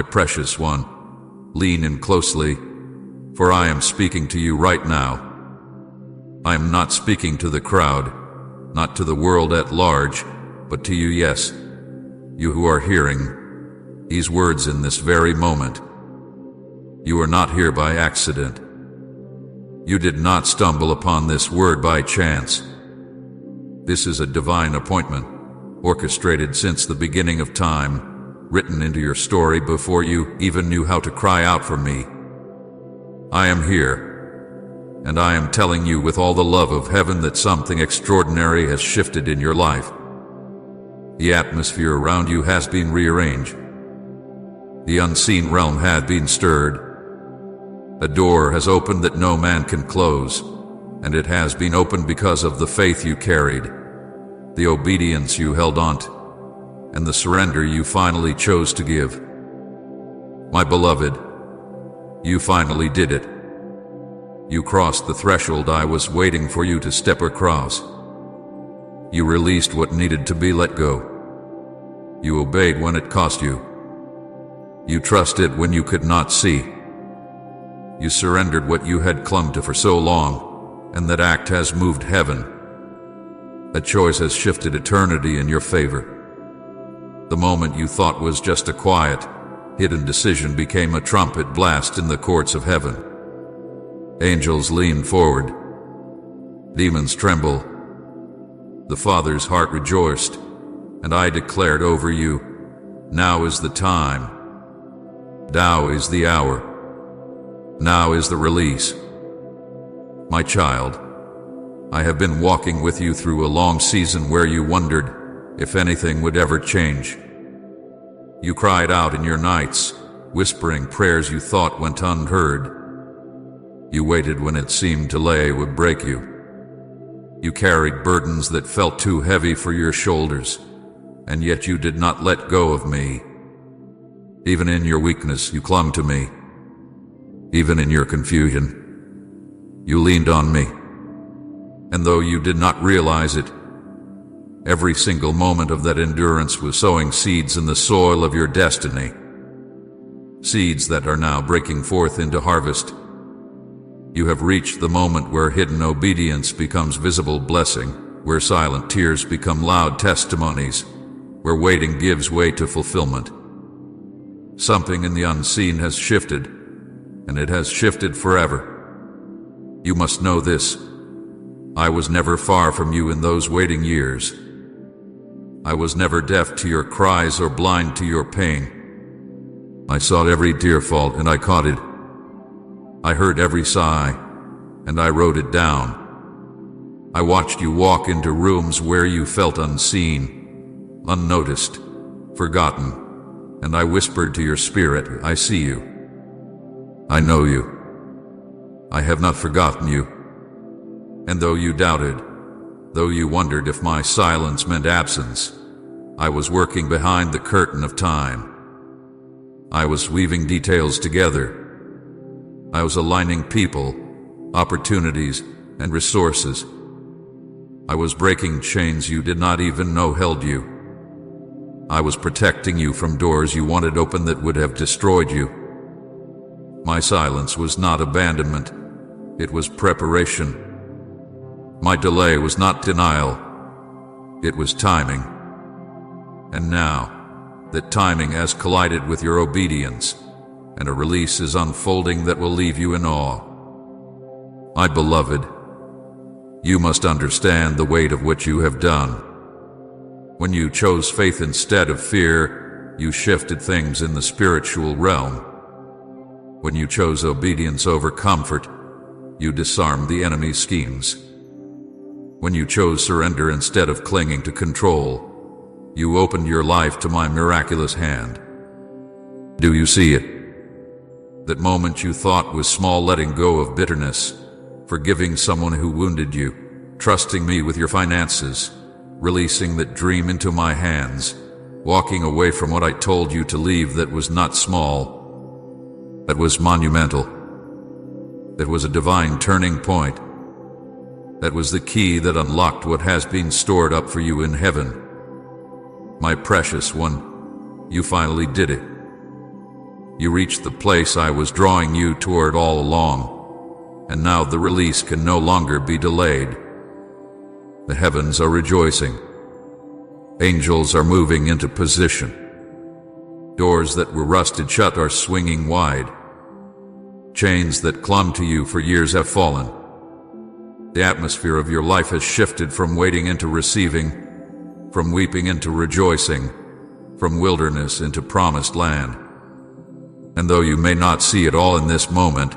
My precious one, lean in closely, for I am speaking to you right now. I am not speaking to the crowd, not to the world at large, but to you, yes, you who are hearing these words in this very moment. You are not here by accident. You did not stumble upon this word by chance. This is a divine appointment, orchestrated since the beginning of time, written into your story before you even knew how to cry out for me. I am here, and I am telling you with all the love of heaven that something extraordinary has shifted in your life. The atmosphere around you has been rearranged. The unseen realm had been stirred. A door has opened that no man can close, and it has been opened because of the faith you carried, the obedience you held on to, and the surrender you finally chose to give. My beloved, you finally did it. You crossed the threshold I was waiting for you to step across. You released what needed to be let go. You obeyed when it cost you. You trusted when you could not see. You surrendered what you had clung to for so long, and that act has moved heaven. A choice has shifted eternity in your favor. The moment you thought was just a quiet, hidden decision became a trumpet blast in the courts of heaven. Angels lean forward. Demons tremble. The Father's heart rejoiced, and I declared over you, now is the time. Now is the hour. Now is the release. My child, I have been walking with you through a long season where you wondered if anything would ever change. You cried out in your nights, whispering prayers you thought went unheard. You waited when it seemed delay would break you. You carried burdens that felt too heavy for your shoulders, and yet you did not let go of me. Even in your weakness, you clung to me. Even in your confusion, you leaned on me. And though you did not realize it, every single moment of that endurance was sowing seeds in the soil of your destiny. Seeds that are now breaking forth into harvest. You have reached the moment where hidden obedience becomes visible blessing, where silent tears become loud testimonies, where waiting gives way to fulfillment. Something in the unseen has shifted, and it has shifted forever. You must know this. I was never far from you in those waiting years. I was never deaf to your cries or blind to your pain. I saw every dear fault and I caught it. I heard every sigh, and I wrote it down. I watched you walk into rooms where you felt unseen, unnoticed, forgotten, and I whispered to your spirit, I see you. I know you. I have not forgotten you. And though you doubted, though you wondered if my silence meant absence, I was working behind the curtain of time. I was weaving details together. I was aligning people, opportunities, and resources. I was breaking chains you did not even know held you. I was protecting you from doors you wanted open that would have destroyed you. My silence was not abandonment, it was preparation. My delay was not denial, it was timing. And now, that timing has collided with your obedience, and a release is unfolding that will leave you in awe. My beloved, you must understand the weight of what you have done. When you chose faith instead of fear, you shifted things in the spiritual realm. When you chose obedience over comfort, you disarmed the enemy's schemes. When you chose surrender instead of clinging to control, you opened your life to my miraculous hand. Do you see it? That moment you thought was small, letting go of bitterness, forgiving someone who wounded you, trusting me with your finances, releasing that dream into my hands, walking away from what I told you to leave that was not small, that was monumental, that was a divine turning point, that was the key that unlocked what has been stored up for you in heaven. My precious one, you finally did it. You reached the place I was drawing you toward all along, and now the release can no longer be delayed. The heavens are rejoicing. Angels are moving into position. Doors that were rusted shut are swinging wide. Chains that clung to you for years have fallen. The atmosphere of your life has shifted from waiting into receiving, from weeping into rejoicing, from wilderness into promised land. And though you may not see it all in this moment,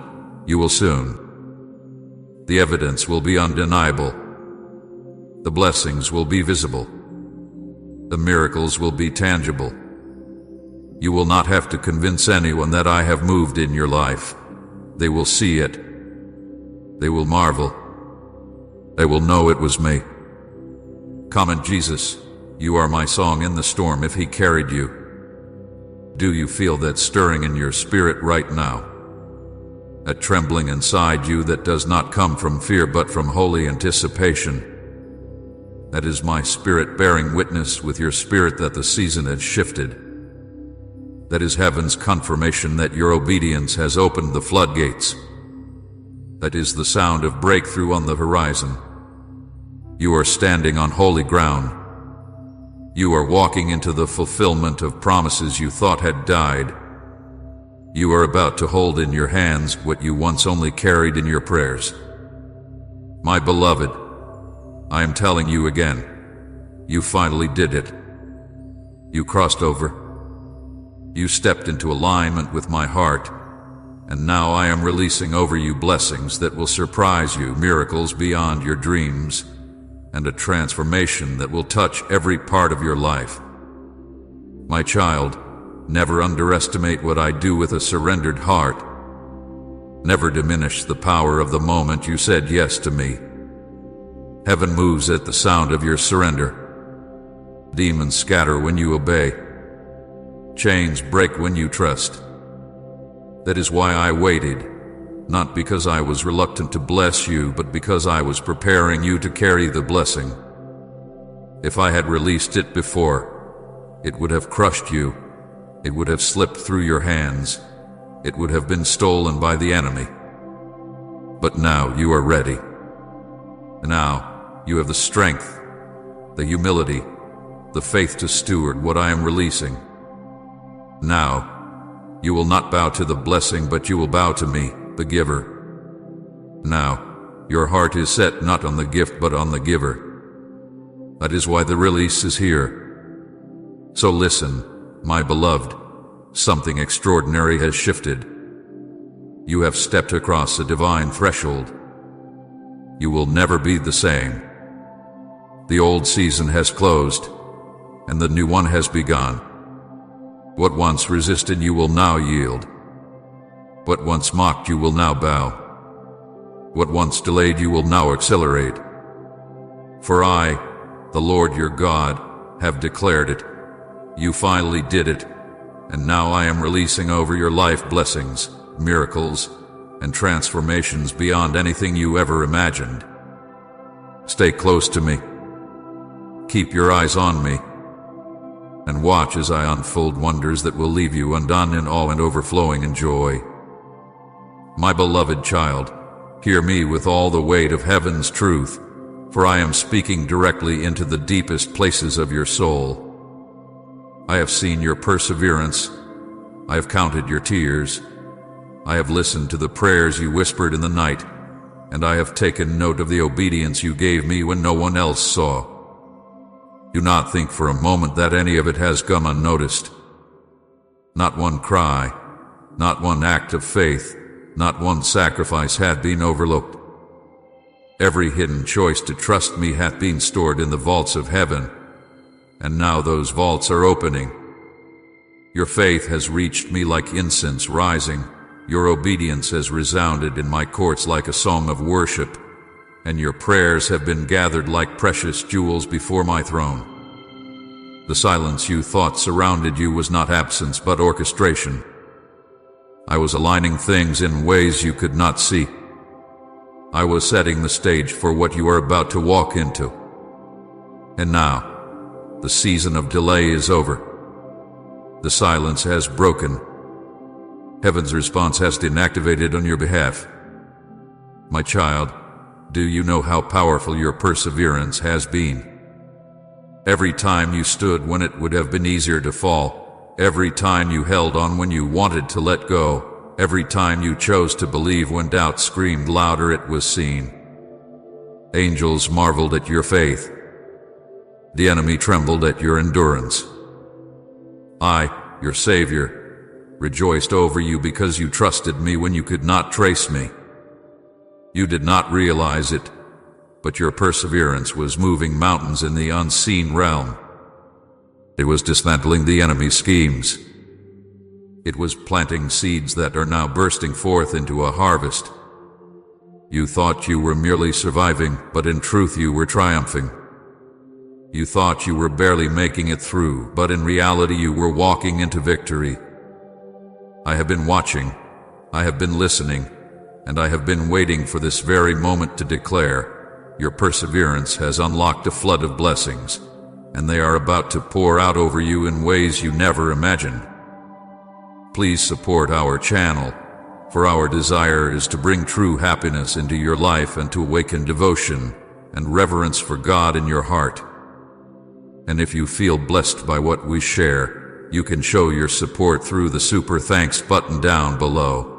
you will soon. The evidence will be undeniable. The blessings will be visible. The miracles will be tangible. You will not have to convince anyone that I have moved in your life. They will see it. They will marvel. They will know it was me. Comment Jesus, you are my song in the storm if he carried you. Do you feel that stirring in your spirit right now? That trembling inside you that does not come from fear but from holy anticipation? That is my spirit bearing witness with your spirit that the season has shifted. That is heaven's confirmation that your obedience has opened the floodgates. That is the sound of breakthrough on the horizon. You are standing on holy ground. You are walking into the fulfillment of promises you thought had died. You are about to hold in your hands what you once only carried in your prayers. My beloved, I am telling you again, you finally did it. You crossed over. You stepped into alignment with my heart, and now I am releasing over you blessings that will surprise you, miracles beyond your dreams, and a transformation that will touch every part of your life. My child, never underestimate what I do with a surrendered heart. Never diminish the power of the moment you said yes to me. Heaven moves at the sound of your surrender. Demons scatter when you obey. Chains break when you trust. That is why I waited. Not because I was reluctant to bless you, but because I was preparing you to carry the blessing. If I had released it before, it would have crushed you. It would have slipped through your hands. It would have been stolen by the enemy. But now you are ready. Now you have the strength, the humility, the faith to steward what I am releasing. Now you will not bow to the blessing, but you will bow to me, the giver. Now, your heart is set not on the gift but on the giver. That is why the release is here. So listen, my beloved, something extraordinary has shifted. You have stepped across a divine threshold. You will never be the same. The old season has closed, and the new one has begun. What once resisted you will now yield. What once mocked you will now bow. What once delayed you will now accelerate. For I, the Lord your God, have declared it. You finally did it, and now I am releasing over your life blessings, miracles, and transformations beyond anything you ever imagined. Stay close to me. Keep your eyes on me, and watch as I unfold wonders that will leave you undone in awe and overflowing in joy. My beloved child, hear me with all the weight of heaven's truth, for I am speaking directly into the deepest places of your soul. I have seen your perseverance. I have counted your tears. I have listened to the prayers you whispered in the night, and I have taken note of the obedience you gave me when no one else saw. Do not think for a moment that any of it has gone unnoticed. Not one cry, not one act of faith, not one sacrifice had been overlooked. Every hidden choice to trust me hath been stored in the vaults of heaven, and now those vaults are opening. Your faith has reached me like incense rising. Your obedience has resounded in my courts like a song of worship, and your prayers have been gathered like precious jewels before my throne. The silence you thought surrounded you was not absence but orchestration. I was aligning things in ways you could not see. I was setting the stage for what you are about to walk into. And now, the season of delay is over. The silence has broken. Heaven's response has been activated on your behalf. My child, do you know how powerful your perseverance has been? Every time you stood when it would have been easier to fall, every time you held on when you wanted to let go, every time you chose to believe when doubt screamed louder, it was seen. Angels marveled at your faith. The enemy trembled at your endurance. I, your Savior, rejoiced over you because you trusted me when you could not trace me. You did not realize it, but your perseverance was moving mountains in the unseen realm. It was dismantling the enemy's schemes. It was planting seeds that are now bursting forth into a harvest. You thought you were merely surviving, but in truth you were triumphing. You thought you were barely making it through, but in reality you were walking into victory. I have been watching, I have been listening, and I have been waiting for this very moment to declare, your perseverance has unlocked a flood of blessings, and they are about to pour out over you in ways you never imagined. Please support our channel, for our desire is to bring true happiness into your life and to awaken devotion and reverence for God in your heart. And if you feel blessed by what we share, you can show your support through the Super Thanks button down below.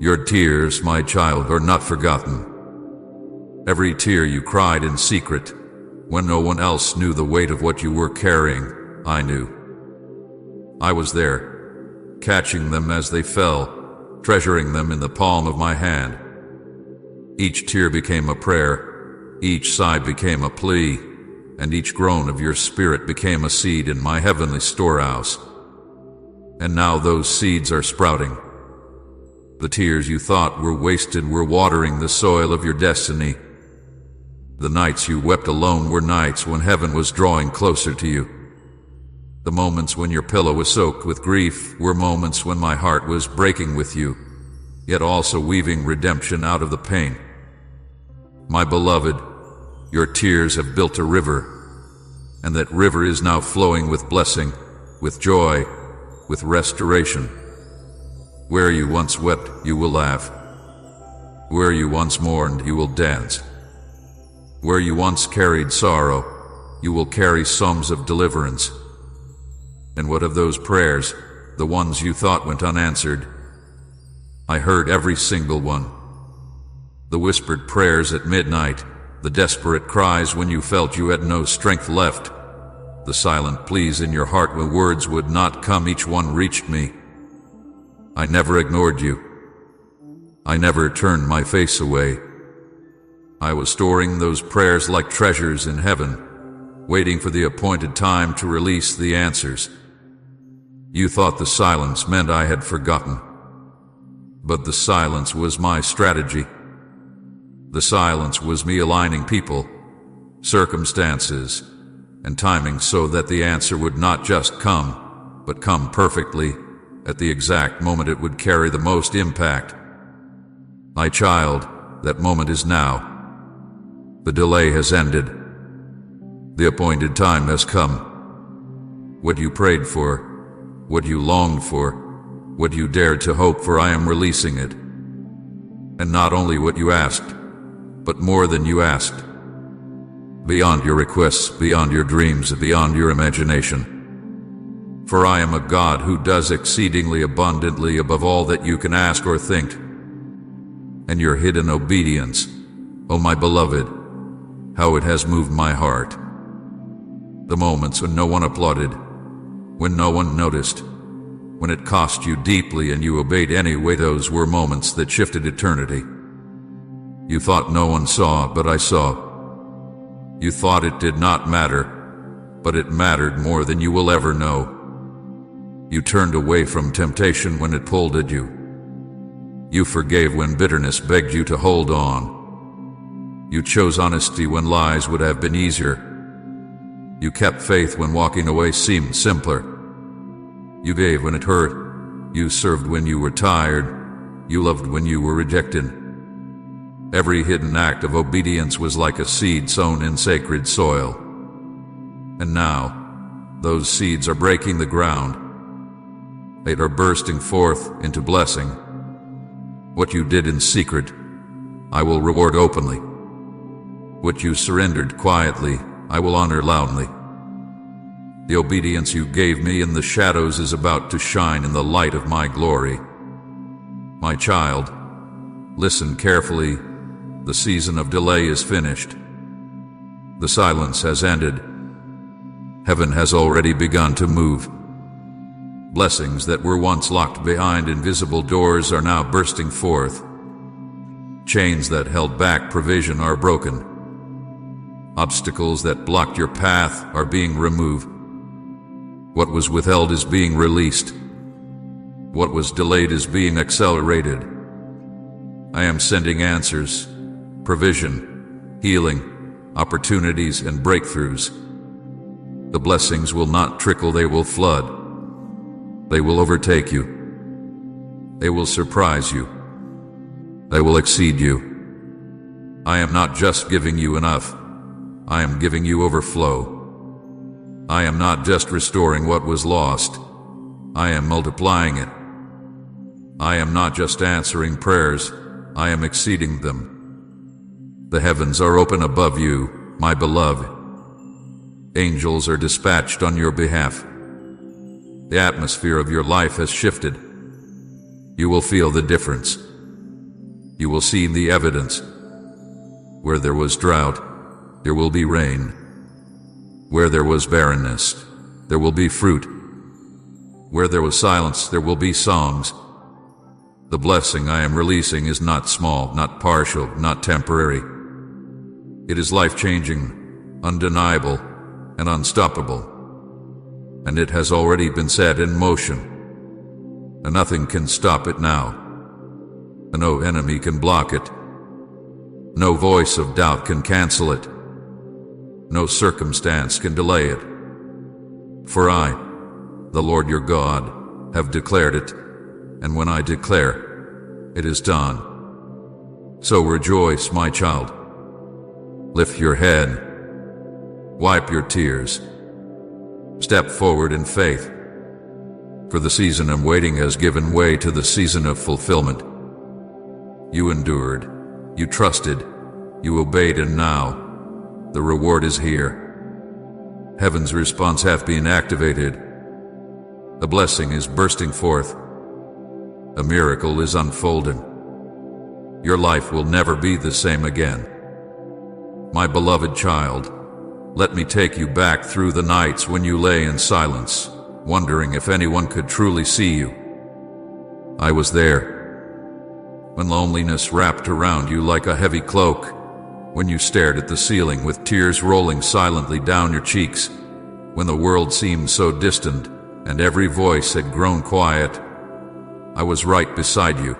Your tears, my child, are not forgotten. Every tear you cried in secret, when no one else knew the weight of what you were carrying, I knew. I was there, catching them as they fell, treasuring them in the palm of my hand. Each tear became a prayer, each sigh became a plea, and each groan of your spirit became a seed in my heavenly storehouse. And now those seeds are sprouting. The tears you thought were wasted were watering the soil of your destiny. The nights you wept alone were nights when heaven was drawing closer to you. The moments when your pillow was soaked with grief were moments when my heart was breaking with you, yet also weaving redemption out of the pain. My beloved, your tears have built a river, and that river is now flowing with blessing, with joy, with restoration. Where you once wept, you will laugh. Where you once mourned, you will dance. Where you once carried sorrow, you will carry songs of deliverance. And what of those prayers, the ones you thought went unanswered? I heard every single one. The whispered prayers at midnight, the desperate cries when you felt you had no strength left, the silent pleas in your heart when words would not come, each one reached me. I never ignored you. I never turned my face away. I was storing those prayers like treasures in heaven, waiting for the appointed time to release the answers. You thought the silence meant I had forgotten, but the silence was my strategy. The silence was me aligning people, circumstances, and timing so that the answer would not just come, but come perfectly, at the exact moment it would carry the most impact. My child, that moment is now. The delay has ended. The appointed time has come. What you prayed for, what you longed for, what you dared to hope for, I am releasing it. And not only what you asked, but more than you asked. Beyond your requests, beyond your dreams, beyond your imagination. For I am a God who does exceedingly abundantly above all that you can ask or think. And your hidden obedience, O my beloved, how it has moved my heart. The moments when no one applauded, when no one noticed, when it cost you deeply and you obeyed anyway, those were moments that shifted eternity. You thought no one saw, but I saw. You thought it did not matter, but it mattered more than you will ever know. You turned away from temptation when it pulled at you. You forgave when bitterness begged you to hold on. You chose honesty when lies would have been easier. You kept faith when walking away seemed simpler. You gave when it hurt. You served when you were tired. You loved when you were rejected. Every hidden act of obedience was like a seed sown in sacred soil. And now, those seeds are breaking the ground. They are bursting forth into blessing. What you did in secret, I will reward openly. What you surrendered quietly, I will honor loudly. The obedience you gave me in the shadows is about to shine in the light of my glory. My child, listen carefully. The season of delay is finished. The silence has ended. Heaven has already begun to move. Blessings that were once locked behind invisible doors are now bursting forth. Chains that held back provision are broken. Obstacles that blocked your path are being removed. What was withheld is being released. What was delayed is being accelerated. I am sending answers, provision, healing, opportunities, and breakthroughs. The blessings will not trickle, they will flood. They will overtake you. They will surprise you. They will exceed you. I am not just giving you enough. I am giving you overflow. I am not just restoring what was lost. I am multiplying it. I am not just answering prayers. I am exceeding them. The heavens are open above you, my beloved. Angels are dispatched on your behalf. The atmosphere of your life has shifted. You will feel the difference. You will see the evidence. Where there was drought, there will be rain. Where there was barrenness, there will be fruit. Where there was silence, there will be songs. The blessing I am releasing is not small, not partial, not temporary. It is life-changing, undeniable, and unstoppable. And it has already been set in motion. And nothing can stop it now. And no enemy can block it. No voice of doubt can cancel it. No circumstance can delay it. For I, the Lord your God, have declared it, and when I declare, it is done. So rejoice, my child. Lift your head. Wipe your tears. Step forward in faith, for the season of waiting has given way to the season of fulfillment. You endured, you trusted, you obeyed, and now the reward is here. Heaven's response hath been activated. A blessing is bursting forth. A miracle is unfolding. Your life will never be the same again. My beloved child, let me take you back through the nights when you lay in silence, wondering if anyone could truly see you. I was there. When loneliness wrapped around you like a heavy cloak, when you stared at the ceiling with tears rolling silently down your cheeks, when the world seemed so distant and every voice had grown quiet, I was right beside you.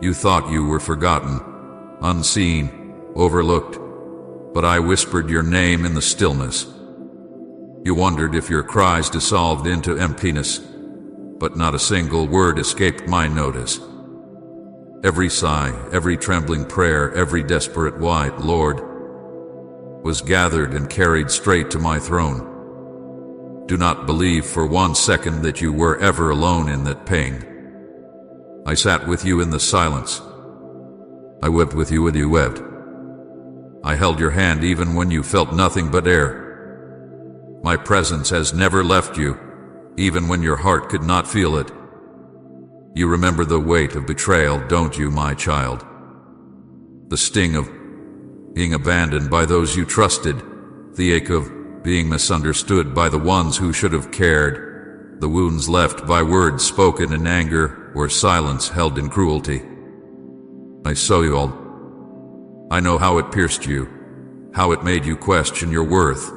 You thought you were forgotten, unseen, overlooked, but I whispered your name in the stillness. You wondered if your cries dissolved into emptiness, but not a single word escaped my notice. Every sigh, every trembling prayer, every desperate white Lord was gathered and carried straight to my throne. Do not believe for 1 second that you were ever alone in that pain. I sat with you in the silence. I wept with you when you wept. I held your hand even when you felt nothing but air. My presence has never left you, even when your heart could not feel it. You remember the weight of betrayal, don't you, my child? The sting of being abandoned by those you trusted, the ache of being misunderstood by the ones who should have cared, the wounds left by words spoken in anger or silence held in cruelty. I saw you all. I know how it pierced you, how it made you question your worth,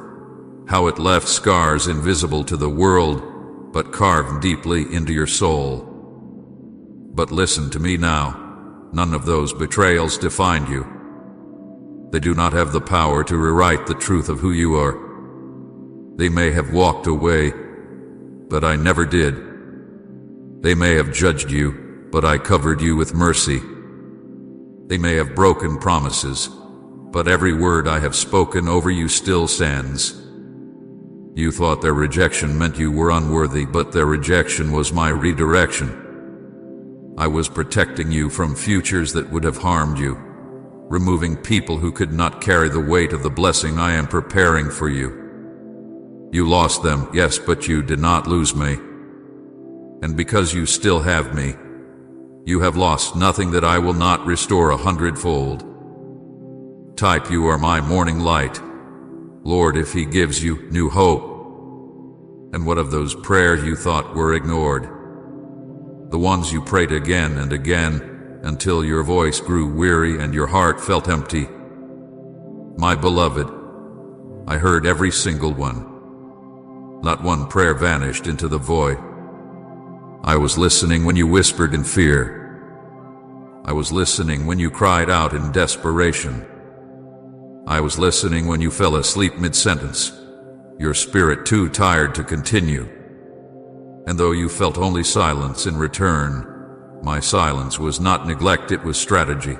how it left scars invisible to the world, but carved deeply into your soul. But listen to me now. None of those betrayals defined you. They do not have the power to rewrite the truth of who you are. They may have walked away, but I never did. They may have judged you, but I covered you with mercy. They may have broken promises, but every word I have spoken over you still stands. You thought their rejection meant you were unworthy, but their rejection was my redirection. I was protecting you from futures that would have harmed you, removing people who could not carry the weight of the blessing I am preparing for you. You lost them, yes, but you did not lose me. And because you still have me, you have lost nothing that I will not restore 100-fold. Type, you are my morning light. Lord, if He gives you new hope. And what of those prayers you thought were ignored? The ones you prayed again and again until your voice grew weary and your heart felt empty. My beloved, I heard every single one. Not one prayer vanished into the void. I was listening when you whispered in fear. I was listening when you cried out in desperation. I was listening when you fell asleep mid-sentence, your spirit too tired to continue. And though you felt only silence in return, my silence was not neglect, it was strategy.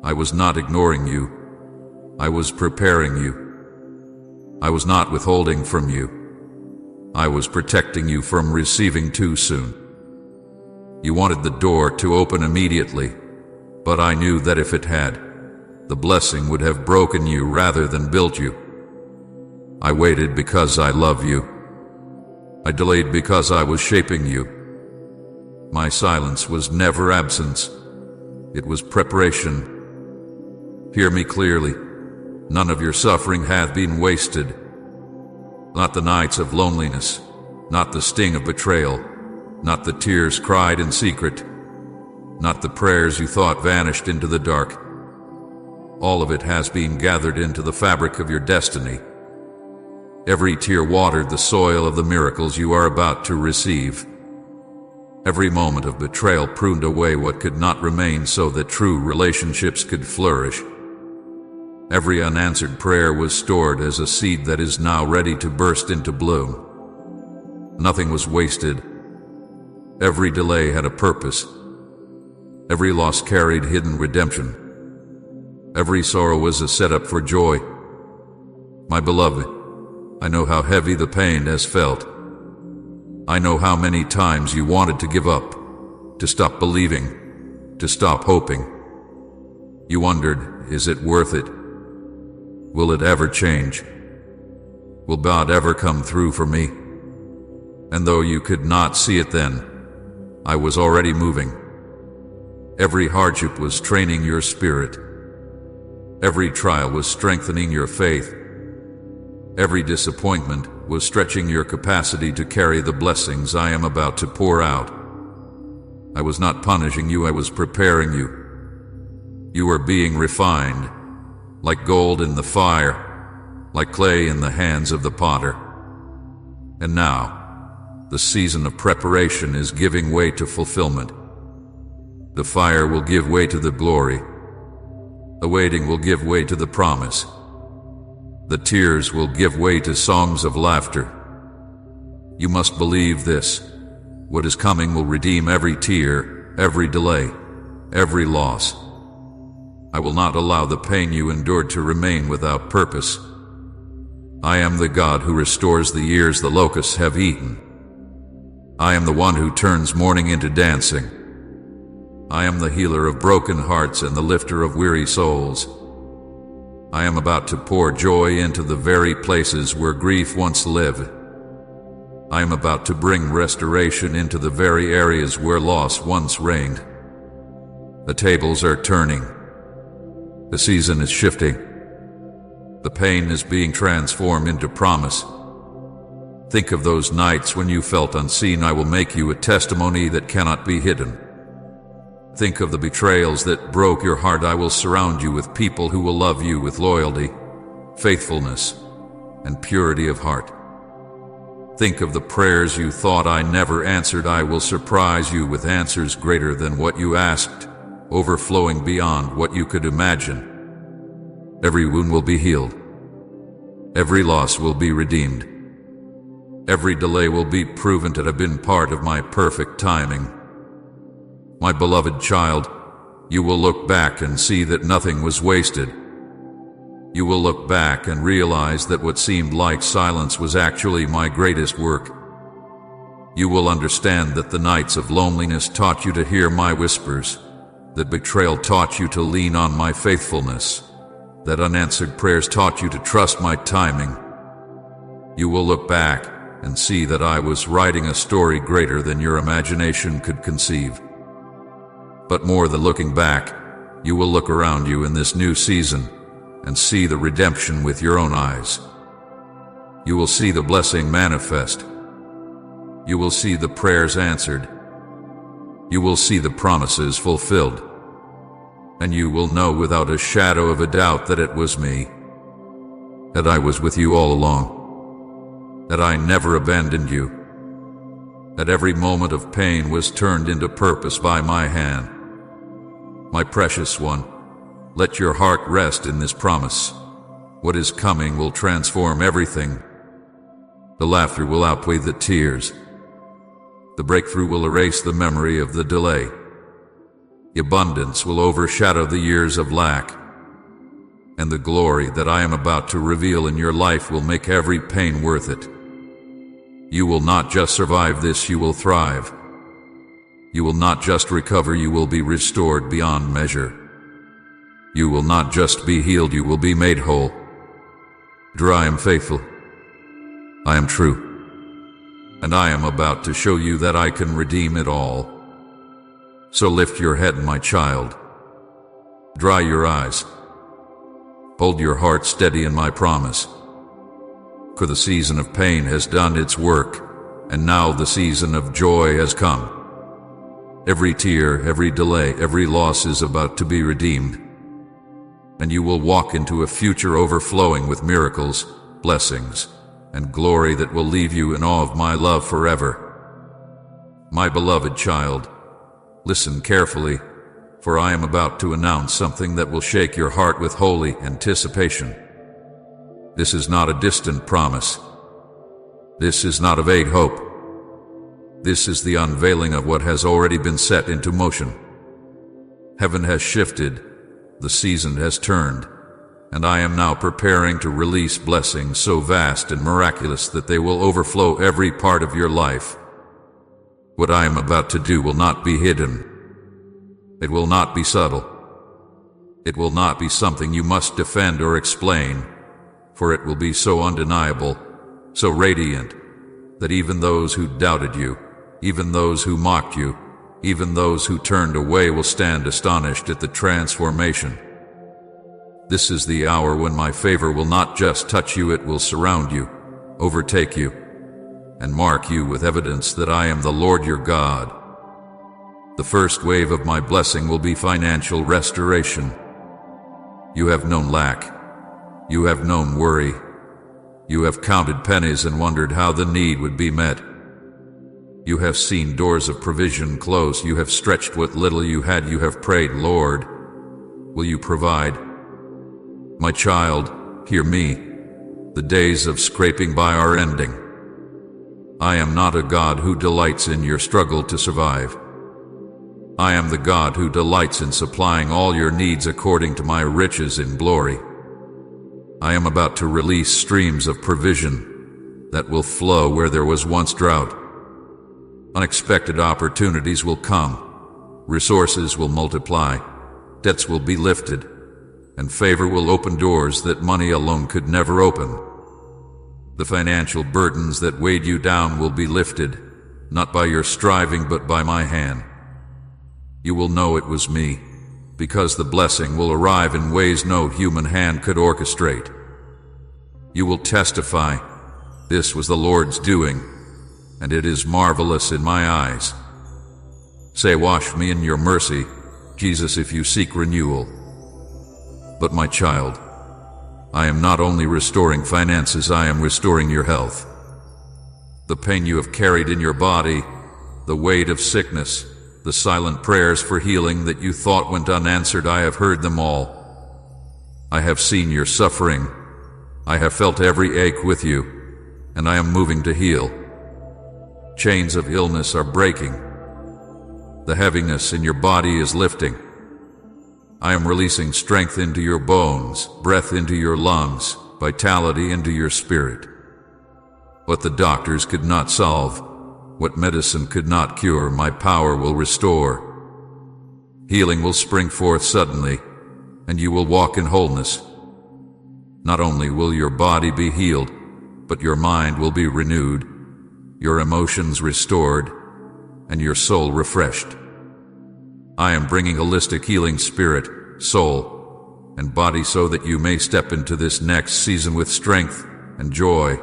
I was not ignoring you. I was preparing you. I was not withholding from you. I was protecting you from receiving too soon. You wanted the door to open immediately, but I knew that if it had, the blessing would have broken you rather than built you. I waited because I love you. I delayed because I was shaping you. My silence was never absence. It was preparation. Hear me clearly. None of your suffering hath been wasted. Not the nights of loneliness, not the sting of betrayal, not the tears cried in secret, not the prayers you thought vanished into the dark. All of it has been gathered into the fabric of your destiny. Every tear watered the soil of the miracles you are about to receive. Every moment of betrayal pruned away what could not remain so that true relationships could flourish. Every unanswered prayer was stored as a seed that is now ready to burst into bloom. Nothing was wasted. Every delay had a purpose. Every loss carried hidden redemption. Every sorrow was a setup for joy. My beloved, I know how heavy the pain has felt. I know how many times you wanted to give up, to stop believing, to stop hoping. You wondered, is it worth it? Will it ever change? Will God ever come through for me? And though you could not see it then, I was already moving. Every hardship was training your spirit. Every trial was strengthening your faith. Every disappointment was stretching your capacity to carry the blessings I am about to pour out. I was not punishing you, I was preparing you. You were being refined, like gold in the fire, like clay in the hands of the potter. And now, the season of preparation is giving way to fulfillment. The fire will give way to the glory. The waiting will give way to the promise. The tears will give way to songs of laughter. You must believe this. What is coming will redeem every tear, every delay, every loss. I will not allow the pain you endured to remain without purpose. I am the God who restores the years the locusts have eaten. I am the one who turns mourning into dancing. I am the healer of broken hearts and the lifter of weary souls. I am about to pour joy into the very places where grief once lived. I am about to bring restoration into the very areas where loss once reigned. The tables are turning. The season is shifting. The pain is being transformed into promise. Think of those nights when you felt unseen. I will make you a testimony that cannot be hidden. Think of the betrayals that broke your heart. I will surround you with people who will love you with loyalty, faithfulness, and purity of heart. Think of the prayers you thought I never answered. I will surprise you with answers greater than what you asked, overflowing beyond what you could imagine. Every wound will be healed. Every loss will be redeemed. Every delay will be proven to have been part of my perfect timing. My beloved child, you will look back and see that nothing was wasted. You will look back and realize that what seemed like silence was actually my greatest work. You will understand that the nights of loneliness taught you to hear my whispers, that betrayal taught you to lean on my faithfulness, that unanswered prayers taught you to trust my timing. You will look back and see that I was writing a story greater than your imagination could conceive. But more than looking back, you will look around you in this new season and see the redemption with your own eyes. You will see the blessing manifest. You will see the prayers answered. You will see the promises fulfilled. And you will know without a shadow of a doubt that it was me, that I was with you all along, that I never abandoned you, that every moment of pain was turned into purpose by my hand. My precious one, let your heart rest in this promise. What is coming will transform everything. The laughter will outweigh the tears. The breakthrough will erase the memory of the delay. The abundance will overshadow the years of lack. And the glory that I am about to reveal in your life will make every pain worth it. You will not just survive this, you will thrive. You will not just recover, you will be restored beyond measure. You will not just be healed, you will be made whole. For I am faithful. I am true. And I am about to show you that I can redeem it all. So lift your head, my child. Dry your eyes. Hold your heart steady in my promise. For the season of pain has done its work, and now the season of joy has come. Every tear, every delay, every loss is about to be redeemed. And you will walk into a future overflowing with miracles, blessings, and glory that will leave you in awe of my love forever. My beloved child, listen carefully, for I am about to announce something that will shake your heart with holy anticipation. This is not a distant promise. This is not a vague hope. This is the unveiling of what has already been set into motion. Heaven has shifted, the season has turned, and I am now preparing to release blessings so vast and miraculous that they will overflow every part of your life. What I am about to do will not be hidden. It will not be subtle. It will not be something you must defend or explain, for it will be so undeniable, so radiant, that even those who doubted you, even those who mocked you, even those who turned away will stand astonished at the transformation. This is the hour when my favor will not just touch you, it will surround you, overtake you, and mark you with evidence that I am the Lord your God. The first wave of my blessing will be financial restoration. You have known lack. You have known worry. You have counted pennies and wondered how the need would be met. You have seen doors of provision close. You have stretched what little you had. You have prayed, Lord, will you provide? My child, hear me. The days of scraping by are ending. I am not a God who delights in your struggle to survive. I am the God who delights in supplying all your needs according to my riches in glory. I am about to release streams of provision that will flow where there was once drought. Unexpected opportunities will come, resources will multiply, debts will be lifted, and favor will open doors that money alone could never open. The financial burdens that weighed you down will be lifted, not by your striving but by my hand. You will know it was me, because the blessing will arrive in ways no human hand could orchestrate. You will testify, this was the Lord's doing, and it is marvelous in my eyes. Say, wash me in your mercy, Jesus, if you seek renewal. But my child, I am not only restoring finances, I am restoring your health. The pain you have carried in your body, the weight of sickness, the silent prayers for healing that you thought went unanswered, I have heard them all. I have seen your suffering. I have felt every ache with you, and I am moving to heal. Chains of illness are breaking. The heaviness in your body is lifting. I am releasing strength into your bones, breath into your lungs, vitality into your spirit. What the doctors could not solve, what medicine could not cure, my power will restore. Healing will spring forth suddenly, and you will walk in wholeness. Not only will your body be healed, but your mind will be renewed, your emotions restored, and your soul refreshed. I am bringing holistic healing spirit, soul, and body so that you may step into this next season with strength and joy.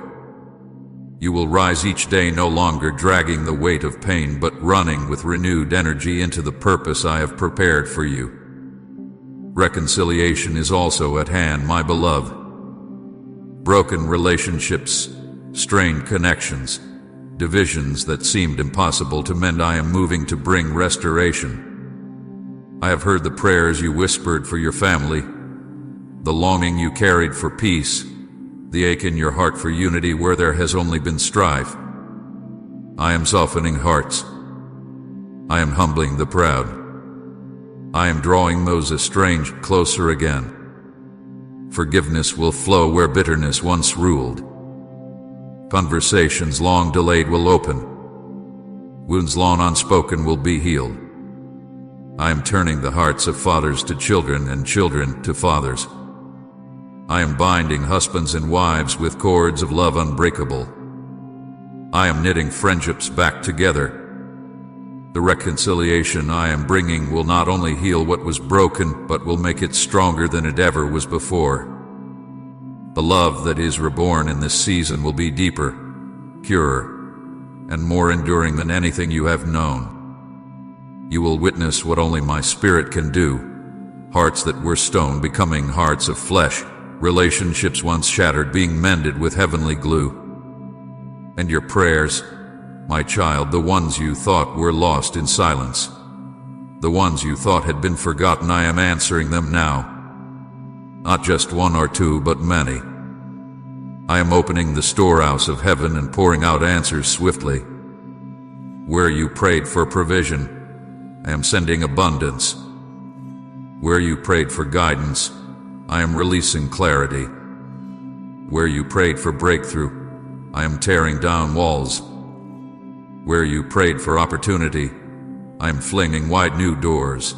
You will rise each day no longer dragging the weight of pain, but running with renewed energy into the purpose I have prepared for you. Reconciliation is also at hand, my beloved. Broken relationships, strained connections, divisions that seemed impossible to mend, I am moving to bring restoration. I have heard the prayers you whispered for your family, the longing you carried for peace, the ache in your heart for unity where there has only been strife. I am softening hearts. I am humbling the proud. I am drawing those estranged closer again. Forgiveness will flow where bitterness once ruled. Conversations long delayed will open. Wounds long unspoken will be healed. I am turning the hearts of fathers to children and children to fathers. I am binding husbands and wives with cords of love unbreakable. I am knitting friendships back together. The reconciliation I am bringing will not only heal what was broken, but will make it stronger than it ever was before. The love that is reborn in this season will be deeper, purer, and more enduring than anything you have known. You will witness what only my spirit can do. Hearts that were stone becoming hearts of flesh, relationships once shattered being mended with heavenly glue. And your prayers, my child, the ones you thought were lost in silence, the ones you thought had been forgotten, I am answering them now. Not just one or two, but many. I am opening the storehouse of heaven and pouring out answers swiftly. Where you prayed for provision, I am sending abundance. Where you prayed for guidance, I am releasing clarity. Where you prayed for breakthrough, I am tearing down walls. Where you prayed for opportunity, I am flinging wide new doors.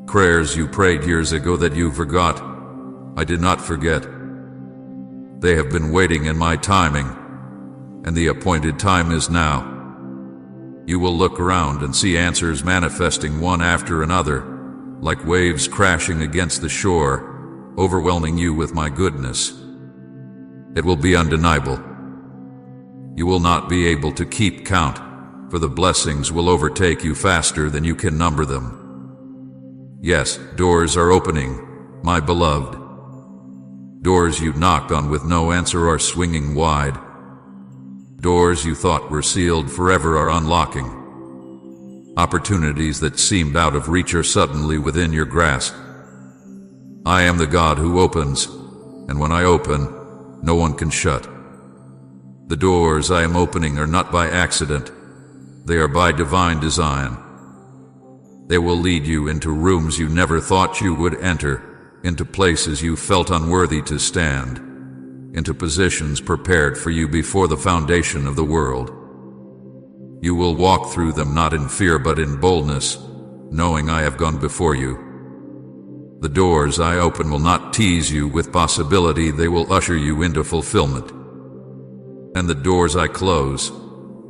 Prayers you prayed years ago that you forgot, I did not forget. They have been waiting in my timing, and the appointed time is now. You will look around and see answers manifesting one after another, like waves crashing against the shore, overwhelming you with my goodness. It will be undeniable. You will not be able to keep count, for the blessings will overtake you faster than you can number them. Yes, doors are opening, my beloved. Doors you knocked on with no answer are swinging wide. Doors you thought were sealed forever are unlocking. Opportunities that seemed out of reach are suddenly within your grasp. I am the God who opens, and when I open, no one can shut. The doors I am opening are not by accident. They are by divine design. They will lead you into rooms you never thought you would enter, into places you felt unworthy to stand, into positions prepared for you before the foundation of the world. You will walk through them not in fear but in boldness, knowing I have gone before you. The doors I open will not tease you with possibility, they will usher you into fulfillment. And the doors I close,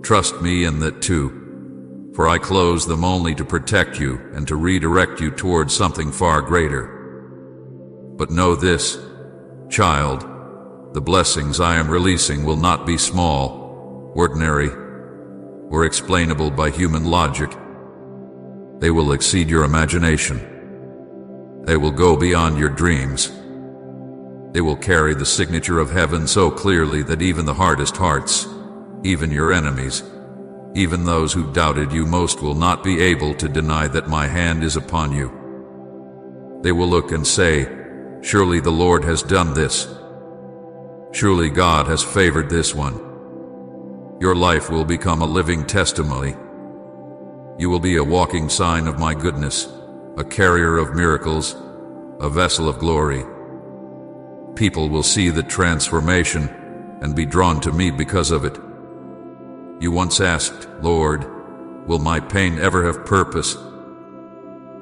trust me in that too, for I close them only to protect you and to redirect you towards something far greater. But know this, child, the blessings I am releasing will not be small, ordinary, or explainable by human logic. They will exceed your imagination. They will go beyond your dreams. They will carry the signature of heaven so clearly that even the hardest hearts, even your enemies, even those who doubted you most will not be able to deny that my hand is upon you. They will look and say, surely the Lord has done this. Surely God has favored this one. Your life will become a living testimony. You will be a walking sign of my goodness, a carrier of miracles, a vessel of glory. People will see the transformation and be drawn to me because of it. You once asked, Lord, will my pain ever have purpose?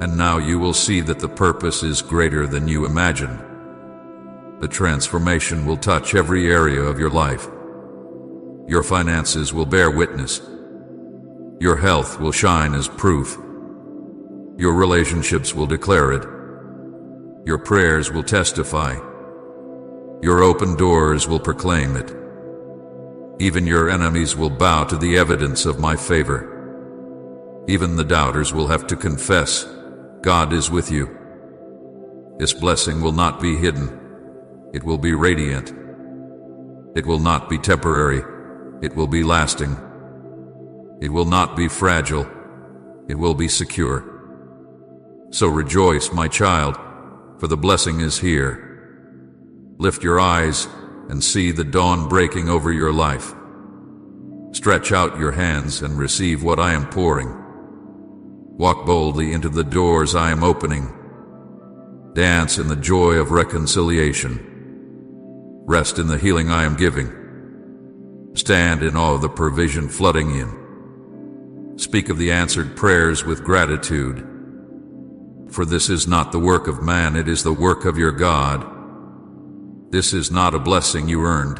And now you will see that the purpose is greater than you imagine. The transformation will touch every area of your life. Your finances will bear witness. Your health will shine as proof. Your relationships will declare it. Your prayers will testify. Your open doors will proclaim it. Even your enemies will bow to the evidence of my favor. Even the doubters will have to confess, God is with you. This blessing will not be hidden. It will be radiant. It will not be temporary. It will be lasting. It will not be fragile. It will be secure. So rejoice, my child, for the blessing is here. Lift your eyes and see the dawn breaking over your life. Stretch out your hands and receive what I am pouring. Walk boldly into the doors I am opening. Dance in the joy of reconciliation. Rest in the healing I am giving. Stand in awe of the provision flooding in. Speak of the answered prayers with gratitude. For this is not the work of man, it is the work of your God. This is not a blessing you earned.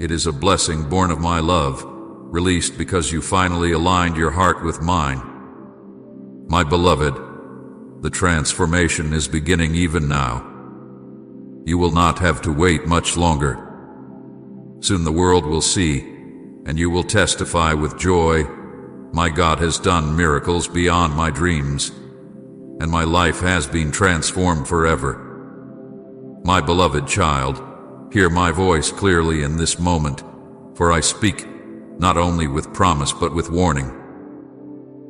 It is a blessing born of my love, released because you finally aligned your heart with mine. My beloved, the transformation is beginning even now. You will not have to wait much longer. Soon the world will see, and you will testify with joy, my God has done miracles beyond my dreams, and my life has been transformed forever. My beloved child, hear my voice clearly in this moment, for I speak not only with promise but with warning.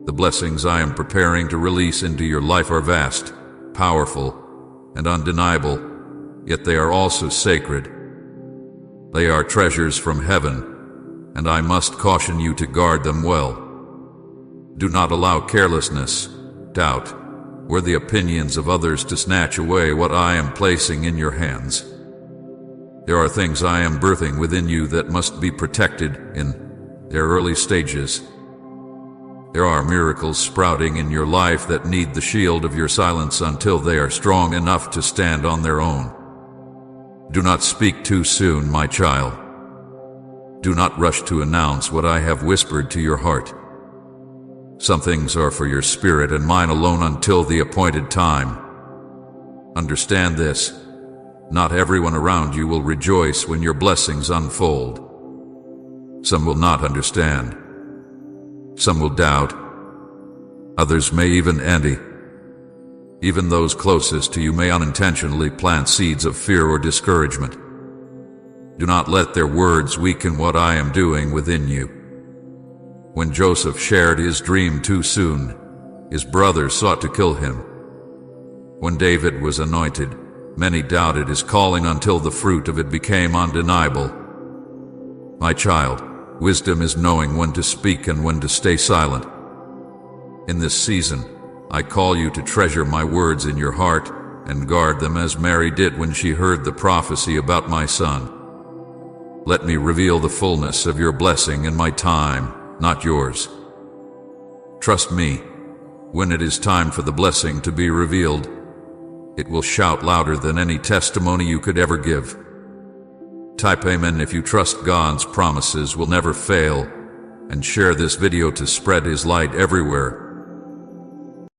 The blessings I am preparing to release into your life are vast, powerful, and undeniable, yet they are also sacred. They are treasures from heaven, and I must caution you to guard them well. Do not allow carelessness, doubt, or the opinions of others to snatch away what I am placing in your hands. There are things I am birthing within you that must be protected in their early stages. There are miracles sprouting in your life that need the shield of your silence until they are strong enough to stand on their own. Do not speak too soon, my child. Do not rush to announce what I have whispered to your heart. Some things are for your spirit and mine alone until the appointed time. Understand this. Not everyone around you will rejoice when your blessings unfold. Some will not understand. Some will doubt. Others may even envy. Even those closest to you may unintentionally plant seeds of fear or discouragement. Do not let their words weaken what I am doing within you. When Joseph shared his dream too soon, his brothers sought to kill him. When David was anointed, many doubted his calling until the fruit of it became undeniable. My child, wisdom is knowing when to speak and when to stay silent. In this season, I call you to treasure my words in your heart and guard them as Mary did when she heard the prophecy about my son. Let me reveal the fullness of your blessing in my time, not yours. Trust me, when it is time for the blessing to be revealed, it will shout louder than any testimony you could ever give. Type Amen if you trust God's promises will never fail, and share this video to spread His light everywhere.